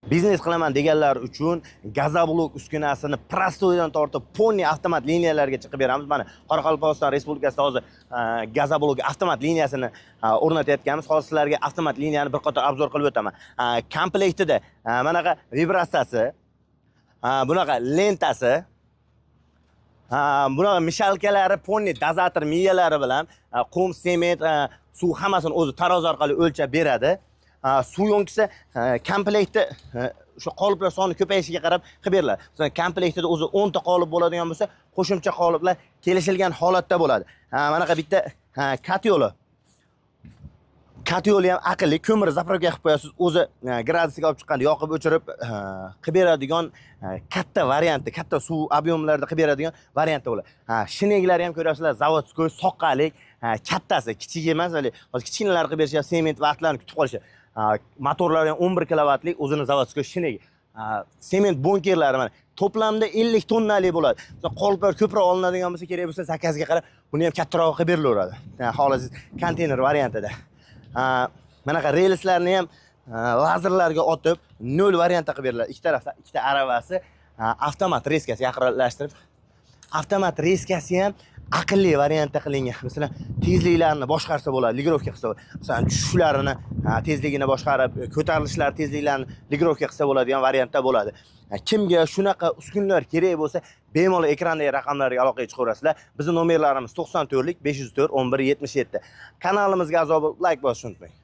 Biznes qilaman deganlar uchun Gazoblok uskunasini prostoydan tortib Pony avtomat liniyalarga chiqib beramiz. Mana Qoraqalpog'iston Respublikasida hozir Gazoblok avtomat liniyasini o'rnatayotganmiz. Hozir sizlarga avtomat liniyani bir qator obzor qilib o'taman. Komplektida manaqa vibratsiyasi, bunaqa lentasi, bunaqa mishalkalari, Pony dozator miyalari bilan qum, sement, suv hammasini o'zi tarozi orqali o'lchab beradi. Suv yo'nkisi komplektda o'sha qoliplar soni ko'payishiga qarab qilib beriladi. Masalan, komplektida o'zi 10 ta qolip bo'ladigan bo'lsa, qo'shimcha qoliplar kelishilgan holatda bo'ladi. Manaqa bitta katyoli. Katyoli ham aqlli, ko'mir zapravka qilib qo'yasiz. O'zi gradusga olib chiqqanda yoqib o'chirib qilib beradigan katta varianti, katta suv ob'yomlarida qilib beradigan variantda bo'ladi. Shineklari ham ko'rasizlar, zavodskoy, soqqalik, kattasi, kichik emas, hozir kichkinalar qilib berishyapti, sement vaqtlarni kutib qolishadi. Motorlari ham 11 kilovatlik o'zini zavodskoy shinegi. Sement bunkerlari mana to'plamda 50 tonnalik bo'ladi. Qoliplar ko'proq olinadigan bo'lsa, kerak bo'lsa zakazga qarab buni ham kattaroq qilib berilaveradi. Xohlasangiz konteyner variantida. Manaqa relslarni ham lazerlarga otib 0 variantda qilib beriladi. Ikki tarafda ikkita aravasi, avtomat reskasi yaqinlashtirib, avtomat reskasi ham aqlli variantda qilingan. Masalan, tezliklarni boshqarsa bo'ladi, ligrovka qilsa bo'ladi. Masalan, tushishlarini tezligini boshqarib, ko'tarilishlar tezliklarini ligrovka qilsa bo'ladigan variantda bo'ladi. Kimga shunaqa uskunlar kerak bo'lsa, bemalol ekrandagi raqamlarga aloqaga chiqaverasizlar. Bizning nomerlarimiz 94lik 504 11 77. Kanalimizga a'zo bo'lib, like bosishni unutmang.